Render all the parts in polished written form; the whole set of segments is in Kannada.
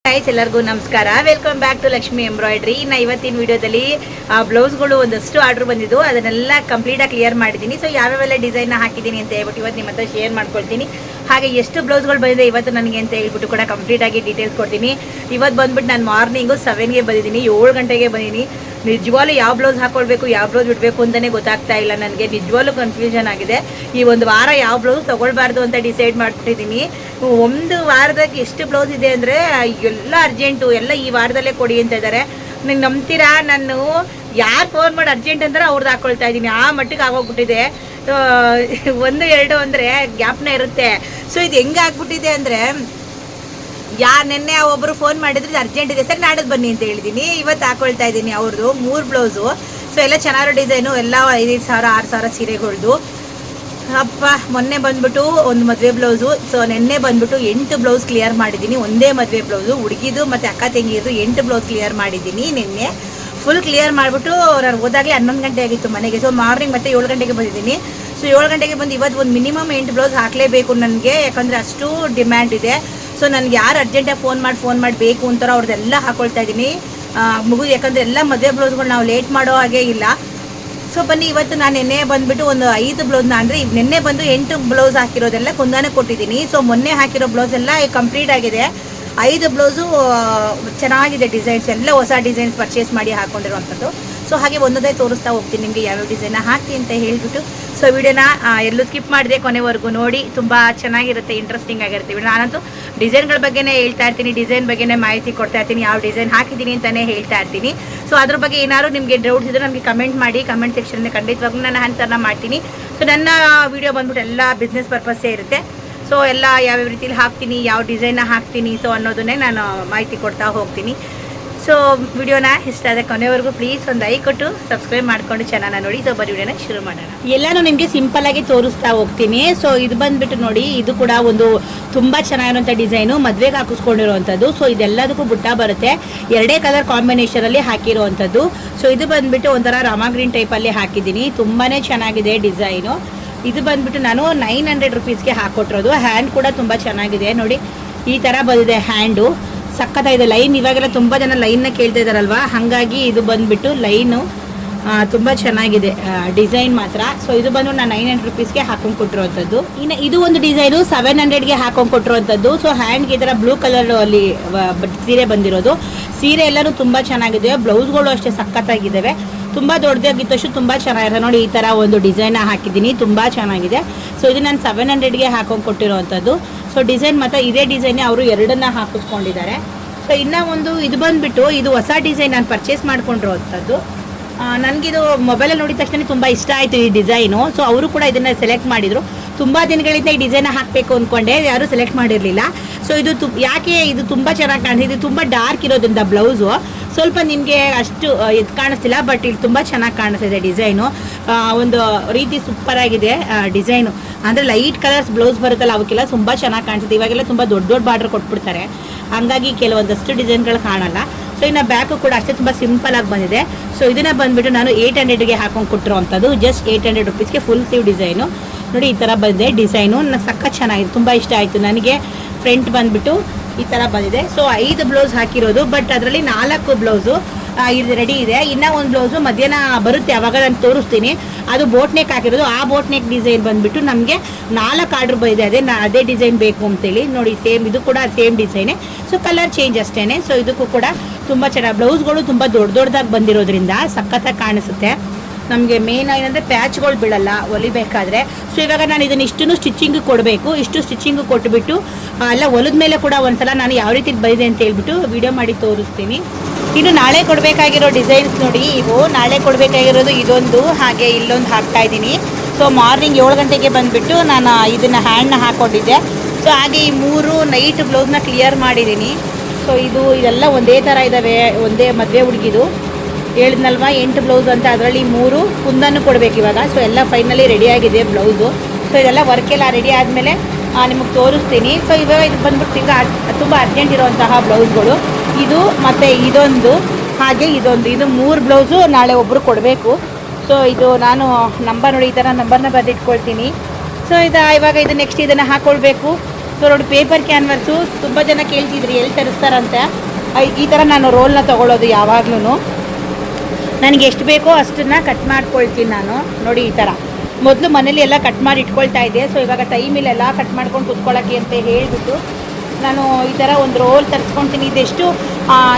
ಗೈಸ್ ಎಲ್ಲರಿಗೂ ನಮಸ್ಕಾರ. Welcome back to Lakshmi embroidery. ಇವತ್ತಿನ ವಿಡಿಯೋದಲ್ಲಿ ಬ್ಲೌಸ್ಗಳು ಒಂದಷ್ಟು ಆರ್ಡರ್ ಬಂದಿದ್ದು ಅದನ್ನೆಲ್ಲ ಕಂಪ್ಲೀಟಾಗಿ ಕ್ಲಿಯರ್ ಮಾಡಿದ್ದೀನಿ. ಸೊ ಯಾವ್ಯಾವೆಲ್ಲ ಡಿಸೈನ್ ಹಾಕಿದ್ದೀನಿ ಅಂತ ಹೇಳ್ಬಿಟ್ಟು ಇವತ್ತು ನಿಮ್ಮ ಹತ್ರ ಶೇರ್ ಮಾಡ್ಕೊಳ್ತೀನಿ. ಹಾಗೆ ಎಷ್ಟು ಬ್ಲೌಸ್ಗಳು ಬಂದಿದೆ ಇವತ್ತು ನನಗೆ ಅಂತ ಹೇಳ್ಬಿಟ್ಟು ಕೂಡ ಕಂಪ್ಲೀಟಾಗಿ ಡೀಟೇಲ್ಸ್ ಕೊಡ್ತೀನಿ. ಇವತ್ತು ಬಂದ್ಬಿಟ್ಟು ನಾನು ಮಾರ್ನಿಂಗು 7ಗೆ ಬಂದಿದ್ದೀನಿ, 7 ಗಂಟೆಗೆ ಬಂದಿದ್ದೀನಿ. ನಿಜವಾಗ್ಲೂ ಯಾವ ಬ್ಲೌಸ್ ಹಾಕೊಳ್ಬೇಕು ಯಾವ ಬ್ಲೌಸ್ ಬಿಡಬೇಕು ಅಂತಲೇ ಗೊತ್ತಾಗ್ತಾ ಇಲ್ಲ ನನಗೆ. ನಿಜವಾಗ್ಲೂ ಕನ್ಫ್ಯೂಷನ್ ಆಗಿದೆ. ಈ ಒಂದು ವಾರ ಯಾವ ಬ್ಲೌಸ್ ತೊಗೊಳ್ಬಾರ್ದು ಅಂತ ಡಿಸೈಡ್ ಮಾಡ್ಬಿಟ್ಟಿದ್ದೀನಿ. ಒಂದು ವಾರದಾಗ ಎಷ್ಟು ಬ್ಲೌಸ್ ಇದೆ ಅಂದರೆ ಎಲ್ಲ ಅರ್ಜೆಂಟು, ಎಲ್ಲ ಈ ವಾರದಲ್ಲೇ ಕೊಡಿ ಅಂತ ಇದ್ದಾರೆ. ನೀವು ನಂಬ್ತೀರಾ, ನಾನು ಯಾರು ಫೋನ್ ಮಾಡಿ ಅರ್ಜೆಂಟ್ ಅಂದ್ರೆ ಅವ್ರದ್ದು ಹಾಕ್ಕೊಳ್ತಾ ಇದ್ದೀನಿ. ಆ ಮಟ್ಟಿಗೆ ಆಗೋಗ್ಬಿಟ್ಟಿದೆ. 1-2 ಅಂದರೆ ಗ್ಯಾಪ್ನ ಇರುತ್ತೆ. ಸೊ ಇದು ಹೆಂಗೆ ಆಗ್ಬಿಟ್ಟಿದೆ ಅಂದರೆ ನೆನ್ನೆ ಒಬ್ಬರು ಫೋನ್ ಮಾಡಿದ್ರೆ ಇದು ಅರ್ಜೆಂಟ್ ಇದೆ ಸರ್ ನಾಡೋದು ಬನ್ನಿ ಅಂತ ಹೇಳಿದ್ದೀನಿ. ಇವತ್ತು ಹಾಕೊಳ್ತಾ ಇದ್ದೀನಿ ಅವ್ರದ್ದು 3 ಬ್ಲೌಸು. ಸೊ ಎಲ್ಲ ಚೆನ್ನಾಗಿರೋ ಡಿಸೈನು, ಎಲ್ಲ 5,000 6,000 ಸೀರೆಗಳ್ದು. ಅಪ್ಪ ಮೊನ್ನೆ ಬಂದ್ಬಿಟ್ಟು ಒಂದು ಮದುವೆ ಬ್ಲೌಸು. ಸೊ ನೆನ್ನೆ ಬಂದ್ಬಿಟ್ಟು 8 ಬ್ಲೌಸ್ ಕ್ಲಿಯರ್ ಮಾಡಿದ್ದೀನಿ. ಒಂದೇ ಮದುವೆ ಬ್ಲೌಸು, ಹುಡುಗಿದು ಮತ್ತು ಅಕ್ಕ ತಂಗಿದು 8 ಬ್ಲೌಸ್ ಕ್ಲಿಯರ್ ಮಾಡಿದ್ದೀನಿ. ನಿನ್ನೆ ಫುಲ್ ಕ್ಲಿಯರ್ ಮಾಡಿಬಿಟ್ಟು ನಾನು ಹೋದಾಗಲೇ 11 ಗಂಟೆ ಆಗಿತ್ತು ಮನೆಗೆ. ಸೊ ಮಾರ್ನಿಂಗ್ ಮತ್ತೆ 7 ಗಂಟೆಗೆ ಬಂದಿದ್ದೀನಿ. ಸೊ 7 ಗಂಟೆಗೆ ಬಂದು ಇವತ್ತು ಒಂದು ಮಿನಿಮಮ್ 8 ಬ್ಲೌಸ್ ಹಾಕಲೇಬೇಕು ನನಗೆ, ಯಾಕಂದರೆ ಅಷ್ಟು ಡಿಮ್ಯಾಂಡ್ ಇದೆ. ಸೊ ನನಗೆ ಯಾರು ಅರ್ಜೆಂಟಾಗಿ ಫೋನ್ ಮಾಡಿ ಬೇಕು ಅಂತಾರೋ ಅವ್ರದ್ದೆಲ್ಲ ಹಾಕೊಳ್ತಾ ಇದ್ದೀನಿ ಯಾಕಂದರೆ ಎಲ್ಲ ಮದುವೆ ಬ್ಲೌಸ್ಗಳು ನಾವು ಲೇಟ್ ಮಾಡೋ ಹಾಗೆ ಇಲ್ಲ. ಸೊ ಬನ್ನಿ ಇವತ್ತು ನಾನು ನೆನ್ನೆ ಬಂದುಬಿಟ್ಟು ಒಂದು 5 ಬ್ಲೌಸ್ನ ಅಂದರೆ ನೆನ್ನೆ ಬಂದು 8 ಬ್ಲೌಸ್ ಹಾಕಿರೋದೆಲ್ಲ ಕುಂದಾನೆ ಕೊಟ್ಟಿದ್ದೀನಿ. ಸೊ ಮೊನ್ನೆ ಹಾಕಿರೋ ಬ್ಲೌಸ್ ಎಲ್ಲ ಕಂಪ್ಲೀಟ್ ಆಗಿದೆ. 5 ಬ್ಲೌಸು ಚೆನ್ನಾಗಿದೆ, ಡಿಸೈನ್ಸ್ ಎಲ್ಲ ಹೊಸ ಡಿಸೈನ್ಸ್ ಪರ್ಚೇಸ್ ಮಾಡಿ ಹಾಕ್ಕೊಂಡಿರುವಂಥದ್ದು. ಸೊ ಹಾಗೆ ಒಂದೊಂದೇ ತೋರಿಸ್ತಾ ಹೋಗ್ತೀನಿ ನಿಮಗೆ ಯಾವ್ಯಾವ ಡಿಸೈನ ಹಾಕಿ ಅಂತ ಹೇಳಿಬಿಟ್ಟು. ಸೊ ವಿಡಿಯೋನ ಎಲ್ಲೂ ಸ್ಕಿಪ್ ಮಾಡಿದೆ, ಕೊನೆವರೆಗೂ ನೋಡಿ. ತುಂಬ ಚೆನ್ನಾಗಿರುತ್ತೆ, ಇಂಟ್ರೆಸ್ಟಿಂಗ್ ಆಗಿರುತ್ತೆ ವಿಡಿಯೋ. ನಾನಂತೂ ಡಿಸೈನ್ಗಳ ಬಗ್ಗೆನೇ ಹೇಳ್ತಾ ಇರ್ತೀನಿ, ಡಿಸೈನ್ ಬಗ್ಗೆನೇ ಮಾಹಿತಿ ಕೊಡ್ತಾ ಇರ್ತೀನಿ, ಯಾವ ಡಿಸೈನ್ ಹಾಕಿದ್ದೀನಿ ಅಂತಲೇ ಹೇಳ್ತಾ ಇರ್ತೀನಿ. ಸೊ ಅದ್ರ ಬಗ್ಗೆ ಏನಾದ್ರು ನಿಮಗೆ ಡೌಟ್ಸ್ ಇದ್ದರೆ ನನಗೆ ಕಮೆಂಟ್ ಮಾಡಿ, ಕಮೆಂಟ್ ಸೆಕ್ಷನಲ್ಲಿ ಖಂಡಿತವಾಗ್ಲೂ ನಾನು ಆನ್ಸರ್ನ ಮಾಡ್ತೀನಿ. ಸೊ ನನ್ನ ವಿಡಿಯೋ ಬಂದ್ಬಿಟ್ಟು ಎಲ್ಲ ಬಿಸ್ನೆಸ್ ಪರ್ಪಸ್ಸೇ ಇರುತ್ತೆ. ಸೊ ಎಲ್ಲ ಯಾವ್ಯಾವ ರೀತಿಲಿ ಹಾಕ್ತೀನಿ, ಯಾವ ಡಿಸೈನ್ನ ಹಾಕ್ತೀನಿ ಸೊ ಅನ್ನೋದನ್ನೇ ನಾನು ಮಾಹಿತಿ ಕೊಡ್ತಾ ಹೋಗ್ತೀನಿ. ಸೊ ವಿಡಿಯೋನ ಇಷ್ಟ ಆದರೆ ಕೊನೆವರೆಗೂ ಪ್ಲೀಸ್ ಒಂದು ಲೈಕ್ ಕೊಟ್ಟು ಸಬ್ಸ್ಕ್ರೈಬ್ ಮಾಡ್ಕೊಂಡು ಚಾನಲ್ನ ನೋಡಿ. ಸೊ ಬರೀ ವಿಡಿಯೋನ ಶುರು ಮಾಡೋಣ. ಎಲ್ಲನೂ ನಿಮಗೆ ಸಿಂಪಲ್ಲಾಗಿ ತೋರಿಸ್ತಾ ಹೋಗ್ತೀನಿ. ಸೊ ಇದು ಬಂದುಬಿಟ್ಟು ನೋಡಿ, ಇದು ಕೂಡ ಒಂದು ತುಂಬ ಚೆನ್ನಾಗಿರೋಂಥ ಡಿಸೈನು, ಮದುವೆಗೆ ಹಾಕಿಸ್ಕೊಂಡಿರೋವಂಥದ್ದು. ಸೊ ಇದೆಲ್ಲದಕ್ಕೂ ಬುಟ್ಟ ಬರುತ್ತೆ, 2 ಕಲರ್ ಕಾಂಬಿನೇಷನಲ್ಲಿ ಹಾಕಿರೋವಂಥದ್ದು. ಸೊ ಇದು ಬಂದುಬಿಟ್ಟು ಒಂಥರ ರಾಮಾ ಗ್ರೀನ್ ಟೈಪಲ್ಲಿ ಹಾಕಿದ್ದೀನಿ. ತುಂಬಾ ಚೆನ್ನಾಗಿದೆ ಡಿಸೈನು. ಇದು ಬಂದುಬಿಟ್ಟು ನಾನು 900 ರುಪೀಸ್ಗೆ ಹಾಕ್ಕೊಟ್ಟಿರೋದು. ಹ್ಯಾಂಡ್ ಕೂಡ ತುಂಬ ಚೆನ್ನಾಗಿದೆ ನೋಡಿ, ಈ ಥರ ಬಂದಿದೆ ಹ್ಯಾಂಡು, ಸಖತ್ತಾಗಿದೆ. ಲೈನ್ ಇವಾಗೆಲ್ಲ ತುಂಬ ಜನ ಲೈನ್ನ ಕೇಳ್ತಾ ಇದ್ದಾರಲ್ವ, ಹಾಗಾಗಿ ಇದು ಬಂದುಬಿಟ್ಟು ಲೈನು ತುಂಬ ಚೆನ್ನಾಗಿದೆ ಡಿಸೈನ್ ಮಾತ್ರ. ಸೊ ಇದು ಬಂದು ನಾನು 900 ರುಪೀಸ್ಗೆ ಹಾಕೊಂಡು ಕೊಟ್ಟಿರುವಂಥದ್ದು. ಇನ್ನು ಇದು ಒಂದು ಡಿಸೈನು 700ಗೆ ಹಾಕೊಂಡು ಕೊಟ್ಟಿರುವಂಥದ್ದು. ಸೊ ಹ್ಯಾಂಡ್ಗೆ ಈ ಥರ ಬ್ಲೂ ಕಲರ್ ಅಲ್ಲಿ ಸೀರೆ ಬಂದಿರೋದು. ಸೀರೆ ಎಲ್ಲನೂ ತುಂಬ ಚೆನ್ನಾಗಿದೆ, ಬ್ಲೌಸ್ಗಳು ಅಷ್ಟೇ ಸಖತ್ತಾಗಿದ್ದಾವೆ. ತುಂಬ ದೊಡ್ಡದಾಗಿತ್ತಷ್ಟು ತುಂಬ ಚೆನ್ನಾಗಿದೆ ನೋಡಿ. ಈ ಥರ ಒಂದು ಡಿಸೈನ ಹಾಕಿದ್ದೀನಿ, ತುಂಬ ಚೆನ್ನಾಗಿದೆ. ಸೊ ಇದು ನಾನು 700ಗೆ ಹಾಕೊಂಡು ಕೊಟ್ಟಿರೋವಂಥದ್ದು. ಸೊ ಡಿಸೈನ್ ಮತ್ತು ಇದೇ ಡಿಸೈನೇ ಅವರು 2ನ್ನ ಹಾಕಿಸ್ಕೊಂಡಿದ್ದಾರೆ. ಸೊ ಇನ್ನೂ ಒಂದು ಇದು ಬಂದುಬಿಟ್ಟು ಇದು ಹೊಸ ಡಿಸೈನ್ ನಾನು ಪರ್ಚೇಸ್ ಮಾಡ್ಕೊಂಡಿರೋವಂಥದ್ದು. ನನಗಿದು ಮೊಬೈಲಲ್ಲಿ ನೋಡಿದ ತಕ್ಷಣ ತುಂಬ ಇಷ್ಟ ಆಯಿತು ಈ ಡಿಸೈನು. ಸೊ ಅವರು ಕೂಡ ಇದನ್ನು ಸೆಲೆಕ್ಟ್ ಮಾಡಿದರು. ತುಂಬ ದಿನಗಳಿಂದ ಈ ಡಿಸೈನ ಹಾಕಬೇಕು ಅಂದ್ಕೊಂಡೆ, ಯಾರೂ ಸೆಲೆಕ್ಟ್ ಮಾಡಿರಲಿಲ್ಲ. ಸೊ ಇದು ಯಾಕೆ ಇದು ತುಂಬ ಚೆನ್ನಾಗಿ ಕಾಣಿಸ್ತಿದೆ, ಇದು ತುಂಬ ಡಾರ್ಕ್ ಇರೋದ್ರಿಂದ ಬ್ಲೌಸು ಸ್ವಲ್ಪ ನಿಮಗೆ ಅಷ್ಟು ಇದು ಕಾಣಿಸ್ತಿಲ್ಲ, ಬಟ್ ಇಲ್ಲಿ ತುಂಬ ಚೆನ್ನಾಗಿ ಕಾಣಿಸ್ತಿದೆ ಡಿಸೈನು. ಒಂದು ರೀತಿ ಸೂಪರಾಗಿದೆ ಡಿಸೈನು. ಅಂದರೆ ಲೈಟ್ ಕಲರ್ಸ್ ಬ್ಲೌಸ್ ಬರುತ್ತಲ್ಲ ಅವಕ್ಕೆಲ್ಲ ತುಂಬ ಚೆನ್ನಾಗಿ ಕಾಣಿಸುತ್ತೆ. ಇವಾಗೆಲ್ಲ ತುಂಬ ದೊಡ್ಡ ಬಾರ್ಡ್ರ್ ಕೊಟ್ಬಿಡ್ತಾರೆ, ಹಂಗಾಗಿ ಕೆಲವೊಂದಷ್ಟು ಡಿಸೈನ್ಗಳು ಕಾಣಲ್ಲ. ಸೊ ಇನ್ನು ಬ್ಯಾಕು ಕೂಡ ಅಷ್ಟೇ ತುಂಬ ಸಿಂಪಲಾಗಿ ಬಂದಿದೆ. ಸೊ ಇದನ್ನು ಬಂದುಬಿಟ್ಟು ನಾನು 800ಗೆ ಹಾಕೊಂಡು ಕೊಟ್ಟಿರೋವಂಥದ್ದು. ಜಸ್ಟ್ 800 ರುಪೀಸ್ಗೆ ಫುಲ್ ಸ್ಲೀವ್ ಡಿಸೈನು ನೋಡಿ, ಈ ಥರ ಬಂದಿದೆ ಡಿಸೈನು. ಸಖತ್ ಚೆನ್ನಾಗಿದೆ, ತುಂಬ ಇಷ್ಟ ಆಯಿತು ನನಗೆ. ಫ್ರಂಟ್ ಬಂದುಬಿಟ್ಟು ಈ ಥರ ಬಂದಿದೆ. ಸೊ 5 ಬ್ಲೌಸ್ ಹಾಕಿರೋದು, ಬಟ್ ಅದರಲ್ಲಿ 4 ಬ್ಲೌಸು ಇದು ರೆಡಿ ಇದೆ. ಇನ್ನೂ ಒಂದು ಬ್ಲೌಸು ಮಧ್ಯಾಹ್ನ ಬರುತ್ತೆ, ಅವಾಗ ನಾನು ತೋರಿಸ್ತೀನಿ. ಅದು ಬೋಟ್ ನೆಕ್ ಹಾಕಿರೋದು. ಆ ಬೋಟ್ ನೆಕ್ ಡಿಸೈನ್ ಬಂದುಬಿಟ್ಟು ನಮಗೆ 4 ಆರ್ಡ್ರ್ ಬಂದಿದೆ, ಅದೇ ಡಿಸೈನ್ ಬೇಕು ಅಂತೇಳಿ ನೋಡಿ. ಸೇಮ್ ಇದು ಕೂಡ ಸೇಮ್ ಡಿಸೈನೇ, ಸೊ ಕಲರ್ ಚೇಂಜ್ ಅಷ್ಟೇ. ಸೊ ಇದಕ್ಕೂ ಕೂಡ ತುಂಬ ಚೆನ್ನಾಗಿ ಬ್ಲೌಸ್ಗಳು ತುಂಬ ದೊಡ್ಡದಾಗಿ ಬಂದಿರೋದ್ರಿಂದ ಸಖತ್ತಾಗಿ ಕಾಣಿಸುತ್ತೆ. ನಮಗೆ ಮೇನ್ ಏನಂದರೆ ಪ್ಯಾಚ್ಗಳು ಬೀಳಲ್ಲ ಹೊಲಿಬೇಕಾದ್ರೆ. ಸೊ ಇವಾಗ ನಾನು ಇದನ್ನು ಇಷ್ಟನ್ನು ಸ್ಟಿಚಿಂಗ್ ಕೊಡಬೇಕು. ಇಷ್ಟು ಸ್ಟಿಚಿಂಗ್ ಕೊಟ್ಟುಬಿಟ್ಟು ಎಲ್ಲ ಹೊಲಿದ ಮೇಲೆ ಕೂಡ ಒಂದ್ಸಲ ನಾನು ಯಾವ ರೀತಿ ಬಂದಿದೆ ಅಂತ ಹೇಳ್ಬಿಟ್ಟು ವಿಡಿಯೋ ಮಾಡಿ ತೋರಿಸ್ತೀನಿ. ಇನ್ನು ನಾಳೆ ಕೊಡಬೇಕಾಗಿರೋ ಡಿಸೈನ್ಸ್ ನೋಡಿ, ಇವು ನಾಳೆ ಕೊಡಬೇಕಾಗಿರೋದು ಇದೊಂದು, ಹಾಗೆ ಇಲ್ಲೊಂದು ಹಾಕ್ತಾಯಿದ್ದೀನಿ. ಸೊ ಮಾರ್ನಿಂಗ್ 7 ಗಂಟೆಗೆ ಬಂದುಬಿಟ್ಟು ನಾನು ಇದನ್ನು ಹ್ಯಾಂಡ್ನ ಹಾಕ್ಕೊಂಡಿದ್ದೆ. ಸೊ ಹಾಗೆ ಈ 3 ನೈಟ್ ಬ್ಲೌಸ್ನ ಕ್ಲಿಯರ್ ಮಾಡಿದ್ದೀನಿ. ಸೊ ಇದೆಲ್ಲ ಒಂದೇ ಥರ ಇದ್ದಾವೆ, ಒಂದೇ ಮದುವೆ ಹುಡುಗಿದು ಹೇಳಿದ್ನಲ್ವ 8 ಬ್ಲೌಸ್ ಅಂತ. ಅದರಲ್ಲಿ 3 ಕುಂದನ್ನು ಕೊಡಬೇಕು ಇವಾಗ. ಸೊ ಎಲ್ಲ ಫೈನಲಿ ರೆಡಿಯಾಗಿದೆ ಬ್ಲೌಸು. ಸೊ ಇದೆಲ್ಲ ವರ್ಕೆಲ್ಲ ರೆಡಿ ಆದಮೇಲೆ ನಿಮಗೆ ತೋರಿಸ್ತೀನಿ. ಸೊ ಇವಾಗ ಇದು ಬಂದ್ಬಿಟ್ಟು ಈಗ ತುಂಬ ಅರ್ಜೆಂಟ್ ಇರೋವಂತಹ ಬ್ಲೌಸ್ಗಳು ಇದು, ಮತ್ತು ಇದೊಂದು, ಹಾಗೆ ಇದೊಂದು. ಇದು 3 ಬ್ಲೌಸು ನಾಳೆ ಒಬ್ಬರು ಕೊಡಬೇಕು. ಸೊ ಇದು ನಾನು ನಂಬರ್ ನೋಡಿ, ಈ ಥರ ನಂಬರ್ನ ಬರೆದಿಟ್ಕೊಳ್ತೀನಿ. ಸೊ ಇವಾಗ ಇದು ನೆಕ್ಸ್ಟ್ ಇದನ್ನು ಹಾಕ್ಕೊಳ್ಬೇಕು. ಸೊ ನೋಡಿ ಪೇಪರ್ ಕ್ಯಾನ್ವರ್ಸು ತುಂಬ ಜನ ಕೇಳ್ತಿದ್ರಿ ಎಲ್ಲಿ ತರಿಸ್ತಾರಂತೆ. ಈ ಥರ ನಾನು ರೋಲ್ನ ತೊಗೊಳ್ಳೋದು ಯಾವಾಗ್ಲೂ. ನನಗೆ ಎಷ್ಟು ಬೇಕೋ ಅಷ್ಟನ್ನು ಕಟ್ ಮಾಡ್ಕೊಳ್ತೀನಿ ನಾನು. ನೋಡಿ ಈ ಥರ ಮೊದಲು ಮನೇಲಿ ಎಲ್ಲ ಕಟ್ ಮಾಡಿ ಇಟ್ಕೊಳ್ತಾ ಇದ್ದೆ. ಸೊ ಇವಾಗ ಟೈಮಿಲ್ಲೆಲ್ಲ ಕಟ್ ಮಾಡ್ಕೊಂಡು ಕುತ್ಕೊಳ್ಳೋಕ್ಕೆ ಅಂತ ಹೇಳಿಬಿಟ್ಟು ನಾನು ಈ ಥರ ಒಂದು ರೋಲ್ ತರಿಸ್ಕೊಳ್ತೀನಿ. ಇದೆಷ್ಟು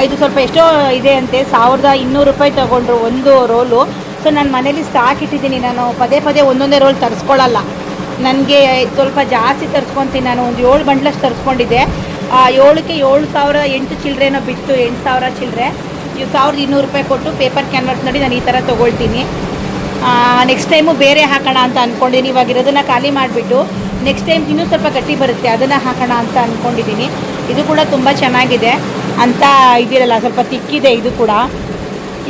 ಇದು ಸ್ವಲ್ಪ ಎಷ್ಟೋ ಇದೆ ಅಂತೆ, 1200 ರೂಪಾಯಿ ತೊಗೊಂಡ್ರು ಒಂದು ರೋಲು. ಸೊ ನಾನು ಮನೇಲಿ ಸ್ಟಾಕ್ ಇಟ್ಟಿದ್ದೀನಿ. ನಾನು ಪದೇ ಪದೇ ಒಂದೊಂದೇ ರೋಲ್ ತರಿಸ್ಕೊಳ್ಳಲ್ಲ. ನನಗೆ ಸ್ವಲ್ಪ ಜಾಸ್ತಿ ತರಿಸ್ಕೊತೀನಿ. ನಾನು ಒಂದು 7 ಬಂಡ್ಲಷ್ಟು ತರಿಸ್ಕೊಂಡಿದ್ದೆ. 7ಕ್ಕೆ 7,008 ಚಿಲ್ಲರೆನೋ ಬಿತ್ತು, 8,000 ಚಿಲ್ಲರೆ. 1,200 ರೂಪಾಯಿ ಕೊಟ್ಟು ಪೇಪರ್ ಕ್ಯಾನ್ವಸ್ ನೋಡಿ ನಾನು ಈ ಥರ ತೊಗೊಳ್ತೀನಿ. ನೆಕ್ಸ್ಟ್ ಟೈಮು ಬೇರೆ ಹಾಕೋಣ ಅಂತ ಅಂದ್ಕೊಂಡಿದ್ದೀನಿ. ಇವಾಗ ಇರೋದನ್ನು ಖಾಲಿ ಮಾಡಿಬಿಟ್ಟು ನೆಕ್ಸ್ಟ್ ಟೈಮ್ ಇನ್ನೂ ಸ್ವಲ್ಪ ಗಟ್ಟಿ ಬರುತ್ತೆ ಅದನ್ನು ಹಾಕೋಣ ಅಂತ ಅಂದ್ಕೊಂಡಿದ್ದೀನಿ. ಇದು ಕೂಡ ತುಂಬ ಚೆನ್ನಾಗಿದೆ ಅಂತ ಇದಿರಲ್ಲ, ಸ್ವಲ್ಪ ತಿಕ್ಕಿದೆ ಇದು ಕೂಡ.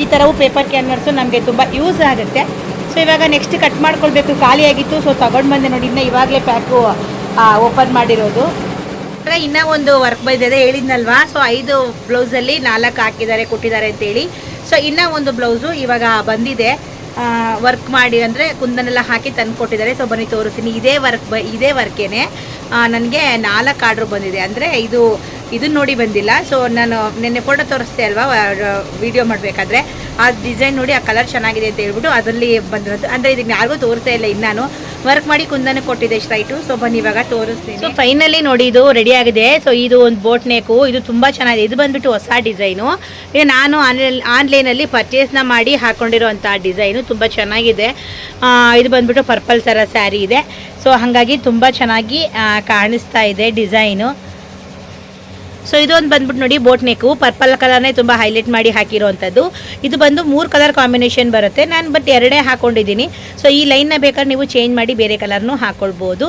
ಈ ಥರವು ಪೇಪರ್ ಕ್ಯಾನ್ವರ್ಸು ನಮಗೆ ತುಂಬ ಯೂಸ್ ಆಗುತ್ತೆ. ಸೊ ಇವಾಗ ನೆಕ್ಸ್ಟ್ ಕಟ್ ಮಾಡ್ಕೊಳ್ಬೇಕು, ಖಾಲಿಯಾಗಿತ್ತು. ಸೊ ತಗೊಂಡು ಬಂದೆ ನೋಡಿ, ಇನ್ನು ಇವಾಗಲೇ ಪ್ಯಾಕು ಓಪನ್ ಮಾಡಿರೋದು. ಇನ್ನೂ ಒಂದು ವರ್ಕ್ ಬಂದಿದೆ ಹೇಳಿದ್ನಲ್ವಾ. ಸೊ 5 ಬ್ಲೌಸಲ್ಲಿ 4 ಹಾಕಿದ್ದಾರೆ ಕೊಟ್ಟಿದ್ದಾರೆ ಅಂತೇಳಿ. ಸೊ ಇನ್ನೂ ಒಂದು ಬ್ಲೌಸು ಇವಾಗ ಬಂದಿದೆ, ವರ್ಕ್ ಮಾಡಿ ಅಂದರೆ ಕುಂದನೆಲ್ಲ ಹಾಕಿ ತಂದು ಕೊಟ್ಟಿದ್ದಾರೆ. ಸೊ ಬನ್ನಿ ತೋರಿಸ್ತೀನಿ. ಇದೇ ವರ್ಕೇನೆ ನನಗೆ 4 ಆರ್ಡ್ರ್ ಬಂದಿದೆ. ಅಂದರೆ ಇದನ್ನು ನೋಡಿ ಬಂದಿಲ್ಲ. ಸೊ ನಾನು ನಿನ್ನೆ ಫೋಟೋ ತೋರಿಸ್ತೆ ಅಲ್ವಾ ವಿಡಿಯೋ ಮಾಡಬೇಕಾದ್ರೆ, ಆ ಡಿಸೈನ್ ನೋಡಿ ಆ ಕಲರ್ ಚೆನ್ನಾಗಿದೆ ಅಂತ ಹೇಳ್ಬಿಟ್ಟು ಅದರಲ್ಲಿ ಬಂದಿರೋದು. ಅಂದರೆ ಇದಕ್ಕೆ ಯಾರಿಗೂ ತೋರಿಸ್ತಾ ಇಲ್ಲ, ಇನ್ನಾನು ವರ್ಕ್ ಮಾಡಿ ಕುಂದನೆ ಕೊಟ್ಟಿದ್ದೆ ಸ್ಟ್ರೈಟು. ಸೊ ಬನ್ನಿ ಇವಾಗ ತೋರಿಸ್ತೀನಿ. ಸೊ ಫೈನಲಿ ನೋಡಿ ಇದು ರೆಡಿ ಆಗಿದೆ. ಸೊ ಇದು ಒಂದು ಬೋಟ್ ನೆಕು, ಇದು ತುಂಬ ಚೆನ್ನಾಗಿದೆ. ಇದು ಬಂದುಬಿಟ್ಟು ಹೊಸ ಡಿಸೈನು. ಇದು ನಾನು ಆನ್ಲೈನಲ್ಲಿ ಪರ್ಚೇಸ್ನ ಮಾಡಿ ಹಾಕ್ಕೊಂಡಿರೋಂಥ ಡಿಸೈನು, ತುಂಬ ಚೆನ್ನಾಗಿದೆ. ಇದು ಬಂದುಬಿಟ್ಟು ಪರ್ಪಲ್ ಥರ ಸ್ಯಾರಿ ಇದೆ. ಸೊ ಹಾಗಾಗಿ ತುಂಬ ಚೆನ್ನಾಗಿ ಕಾಣಿಸ್ತಾ ಇದೆ ಡಿಸೈನು. ಸೊ ಇದೊಂದು ಬಂದ್ಬಿಟ್ಟು ನೋಡಿ ಬೋಟ್ ನೆಕ್ಕು, ಪರ್ಪಲ್ ಕಲರ್ನೇ ತುಂಬ ಹೈಲೈಟ್ ಮಾಡಿ ಹಾಕಿರೋವಂಥದ್ದು. ಇದು ಬಂದು 3 ಕಲರ್ ಕಾಂಬಿನೇಷನ್ ಬರುತ್ತೆ. ನಾನು ಬಟ್ 2 ಹಾಕ್ಕೊಂಡಿದ್ದೀನಿ. ಸೊ ಈ ಲೈನ್ನ ಬೇಕಾದ್ರೆ ನೀವು ಚೇಂಜ್ ಮಾಡಿ ಬೇರೆ ಕಲರ್ನೂ ಹಾಕ್ಕೊಳ್ಬೋದು.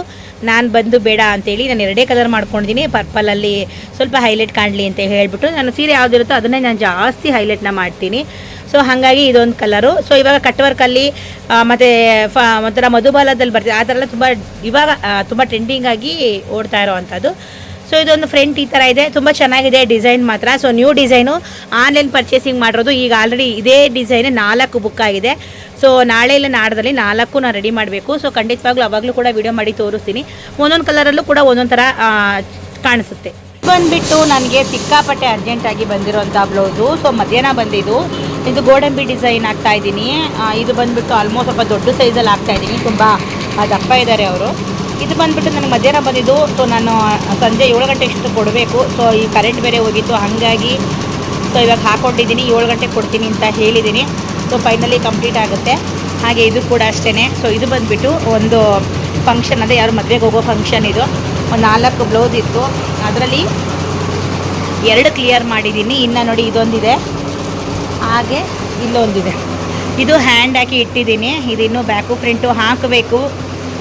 ನಾನು ಬಂದು ಬೇಡ ಅಂತೇಳಿ ನಾನು 2 ಕಲರ್ ಮಾಡ್ಕೊಂಡಿದ್ದೀನಿ. ಪರ್ಪಲಲ್ಲಿ ಸ್ವಲ್ಪ ಹೈಲೈಟ್ ಕಾಣಲಿ ಅಂತ ಹೇಳ್ಬಿಟ್ಟು ನಾನು ಸೀರೆ ಯಾವುದಿರುತ್ತೋ ಅದನ್ನೇ ನಾನು ಜಾಸ್ತಿ ಹೈಲೈಟ್ನ ಮಾಡ್ತೀನಿ. ಸೊ ಹಾಗಾಗಿ ಇದೊಂದು ಕಲರು. ಸೊ ಇವಾಗ ಕಟ್ ವರ್ಕಲ್ಲಿ ಮತ್ತು ಒಂಥರ ಮಧುಬಾಲದಲ್ಲಿ ಬರ್ತೀವಿ ಆ ಥರ ಎಲ್ಲ ಇವಾಗ ತುಂಬ ಟ್ರೆಂಡಿಂಗಾಗಿ ಓಡ್ತಾ ಇರೋವಂಥದ್ದು. ಸೊ ಇದೊಂದು ಫ್ರಂಟ್ ಈ ಥರ ಇದೆ, ತುಂಬ ಚೆನ್ನಾಗಿದೆ ಡಿಸೈನ್ ಮಾತ್ರ. So new design online purchasing ಮಾಡಿರೋದು. ಈಗ ಆಲ್ರೆಡಿ ಇದೇ ಡಿಸೈನ್ 4 ಬುಕ್ ಆಗಿದೆ. ಸೊ ನಾಳೆ ಇಲ್ಲ ನಾಡ್ದಲ್ಲಿ 4 ನಾನು ರೆಡಿ ಮಾಡಬೇಕು. ಸೊ ಖಂಡಿತವಾಗ್ಲೂ ಅವಾಗಲೂ ಕೂಡ ವಿಡಿಯೋ ಮಾಡಿ ತೋರಿಸ್ತೀನಿ. ಒಂದೊಂದು ಕಲರಲ್ಲೂ ಕೂಡ ಒಂದೊಂದು ಥರ ಕಾಣಿಸುತ್ತೆ. ಬಂದುಬಿಟ್ಟು ನನಗೆ ಸಿಕ್ಕಾಪಟ್ಟೆ ಅರ್ಜೆಂಟಾಗಿ ಬಂದಿರೋಂಥ ಬ್ಲೌಸು. ಸೊ ಮಧ್ಯಾಹ್ನ ಬಂದಿದ್ದು ಇದು ಗೋಡಂಬಿ ಡಿಸೈನ್ ಹಾಕ್ತಾಯಿದ್ದೀನಿ. ಇದು ಬಂದುಬಿಟ್ಟು ಆಲ್ಮೋಸ್ಟ್ ಸ್ವಲ್ಪ ದೊಡ್ಡ ಸೈಜಲ್ಲಿ ಹಾಕ್ತಾಯಿದ್ದೀನಿ, ತುಂಬ ದಪ್ಪ ಇದ್ದಾರೆ ಅವರು. ಇದು ಬಂದುಬಿಟ್ಟು ನನಗೆ ಮಧ್ಯಾಹ್ನ ಬಂದಿದ್ದು. ಸೊ ನಾನು ಸಂಜೆ 7 ಗಂಟೆ ಇಷ್ಟು ಕೊಡಬೇಕು. ಸೊ ಈ ಕರೆಂಟ್ ಬೇರೆ ಹೋಗಿತ್ತು, ಹಾಗಾಗಿ ಸೊ ಇವಾಗ ಹಾಕ್ಕೊಂಡಿದ್ದೀನಿ. 7 ಗಂಟೆಗೆ ಕೊಡ್ತೀನಿ ಅಂತ ಹೇಳಿದ್ದೀನಿ. ಸೊ ಫೈನಲಿ ಕಂಪ್ಲೀಟ್ ಆಗುತ್ತೆ. ಹಾಗೆ ಇದು ಕೂಡ ಅಷ್ಟೇ. ಸೊ ಇದು ಬಂದುಬಿಟ್ಟು ಒಂದು ಫಂಕ್ಷನ್, ಅದೇ ಯಾರು ಮದುವೆಗೆ ಹೋಗೋ ಫಂಕ್ಷನ್. ಇದು ಒಂದು 4 ಬ್ಲೌಸ್ ಇತ್ತು, ಅದರಲ್ಲಿ 2 ಕ್ಲಿಯರ್ ಮಾಡಿದ್ದೀನಿ. ಇನ್ನು ನೋಡಿ ಇದೊಂದಿದೆ, ಹಾಗೆ ಇಲ್ಲೊಂದಿದೆ. ಇದು ಹ್ಯಾಂಡ್ ಹಾಕಿ ಇಟ್ಟಿದ್ದೀನಿ. ಇದಿನ್ನೂ ಬ್ಯಾಕು ಫ್ರಂಟು ಹಾಕಬೇಕು.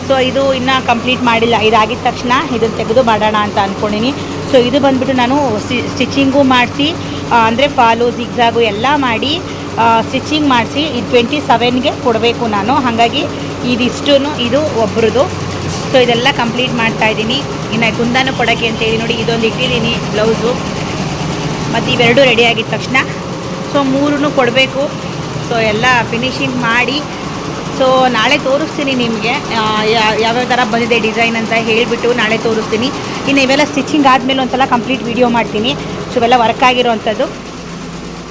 ಸೊ ಇದು ಇನ್ನೂ ಕಂಪ್ಲೀಟ್ ಮಾಡಿಲ್ಲ. ಇದಾಗಿದ್ದ ತಕ್ಷಣ ಇದನ್ನು ತೆಗೆದು ಮಾಡೋಣ ಅಂತ ಅಂದ್ಕೊಂಡಿನಿ. ಸೊ ಇದು ಬಂದುಬಿಟ್ಟು ನಾನು ಸ್ಟಿಚಿಂಗು ಮಾಡಿಸಿ, ಅಂದರೆ ಫಾಲು ಜಿಗ್ಜಾಗು ಎಲ್ಲ ಮಾಡಿ ಸ್ಟಿಚಿಂಗ್ ಮಾಡಿಸಿ ಇದು 27ಗೆ ಕೊಡಬೇಕು ನಾನು. ಹಾಗಾಗಿ ಇದಿಷ್ಟು ಇದು ಒಬ್ರದ್ದು. ಸೊ ಇದೆಲ್ಲ ಕಂಪ್ಲೀಟ್ ಮಾಡ್ತಾಯಿದ್ದೀನಿ. ಇನ್ನು ಕುಂದನೂ ಕೊಡೋಕ್ಕೆ ಅಂತೇಳಿ ನೋಡಿ ಇದೊಂದು ಇಟ್ಟಿದ್ದೀನಿ ಬ್ಲೌಸು. ಮತ್ತು ಇವೆರಡೂ ರೆಡಿ ಆಗಿದ್ದ ತಕ್ಷಣ ಸೊ 3 ಕೊಡಬೇಕು. ಸೊ ಎಲ್ಲ ಫಿನಿಶಿಂಗ್ ಮಾಡಿ ಸೊ ನಾಳೆ ತೋರಿಸ್ತೀನಿ ನಿಮಗೆ ಯಾವ್ಯಾವ ಥರ ಬಂದಿದೆ ಡಿಸೈನ್ ಅಂತ ಹೇಳಿಬಿಟ್ಟು ನಾಳೆ ತೋರಿಸ್ತೀನಿ. ಇನ್ನು ಇವೆಲ್ಲ ಸ್ಟಿಚಿಂಗ್ ಆದಮೇಲೆ ಒಂದು ಸಲ ಕಂಪ್ಲೀಟ್ ವಿಡಿಯೋ ಮಾಡ್ತೀನಿ. ಸೊ ಇವೆಲ್ಲ ವರ್ಕ್ ಆಗಿರೋವಂಥದ್ದು.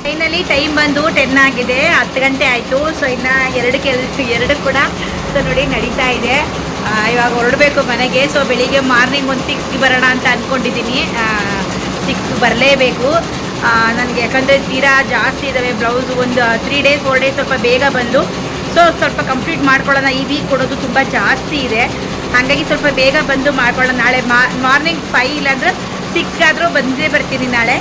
ಫೈನಲಿ ಟೈಮ್ ಬಂದು 10 ಆಗಿದೆ, 10 ಗಂಟೆ ಆಯಿತು. ಸೊ ಇನ್ನು 2 ಕೂಡ ಸೊ ನೋಡಿ ನಡೀತಾ ಇದೆ. ಇವಾಗ ಹೊರಡಬೇಕು ಮನೆಗೆ. ಸೊ ಬೆಳಿಗ್ಗೆ ಮಾರ್ನಿಂಗ್ ಒಂದು 6ಗೆ ಬರೋಣ ಅಂತ ಅಂದ್ಕೊಂಡಿದ್ದೀನಿ. 6ಗೆ ಬರಲೇಬೇಕು ನನಗೆ, ಯಾಕಂದರೆ ತೀರಾ ಜಾಸ್ತಿ ಇದ್ದಾವೆ ಬ್ಲೌಸು. ಒಂದು 3 ಡೇಸ್ 4 ಡೇಸ್ ಸ್ವಲ್ಪ ಬೇಗ ಬಂದು ಸೊ ಸ್ವಲ್ಪ ಕಂಪ್ಲೀಟ್ ಮಾಡ್ಕೊಳ್ಳೋಣ. ಈ ವೀಕ್ ಕೊಡೋದು ತುಂಬ ಜಾಸ್ತಿ ಇದೆ, ಹಾಗಾಗಿ ಸ್ವಲ್ಪ ಬೇಗ ಬಂದು ಮಾಡ್ಕೊಳ್ಳೋಣ. ನಾಳೆ ಮಾರ್ನಿಂಗ್ 5 ಇಲ್ಲಾಂದ್ರೆ 6ಗಾದರೂ ಬಂದೇ ಬರ್ತೀನಿ ನಾಳೆ.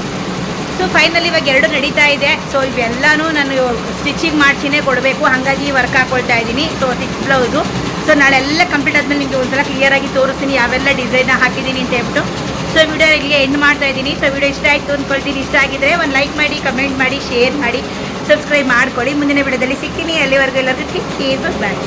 ಸೊ ಫೈನಲಿ ಇವಾಗ 2 ನಡೀತಾ ಇದೆ. ಸೊ ಇವೆಲ್ಲನೂ ನಾನು ಸ್ಟಿಚಿಂಗ್ ಮಾಡಿಸಿನೇ ಕೊಡಬೇಕು, ಹಾಗಾಗಿ ವರ್ಕ್ ಹಾಕ್ಕೊಳ್ತಾ ಇದ್ದೀನಿ. So 6 blouse. ಸೊ ನಾಳೆ ಎಲ್ಲ ಕಂಪ್ಲೀಟ್ ಆದಮೇಲೆ ನಿಮಗೆ ಒಂದ್ಸಲ ಕ್ಲಿಯರಾಗಿ ತೋರಿಸ್ತೀನಿ ಯಾವೆಲ್ಲ ಡಿಸೈನ್ ಹಾಕಿದ್ದೀನಿ ಅಂತ ಹೇಳ್ಬಿಟ್ಟು. ಸೊ ವಿಡಿಯೋ ಇಲ್ಲಿಗೆ ಎಂಡ್ ಮಾಡ್ತಾ ಇದ್ದೀನಿ. ಸೊ ವಿಡಿಯೋ ಇಷ್ಟ ಆಯಿತು ಅಂದ್ಕೊಳ್ತೀನಿ. ಇಷ್ಟ ಆಗಿದ್ರೆ ಒಂದು ಲೈಕ್ ಮಾಡಿ, ಕಮೆಂಟ್ ಮಾಡಿ, ಶೇರ್ ಮಾಡಿ, ಸಬ್ಸ್ಕ್ರೈಬ್ ಮಾಡ್ಕೊಳ್ಳಿ. ಮುಂದಿನ ವಿಡಿಯೋದಲ್ಲಿ ಸಿಗ್ತೀನಿ. ಅಲ್ಲಿವರೆಗೂ ಎಲ್ಲರಿಗೂ ಟೇಕ್ ಕೇರ್, ಬಾಯ್.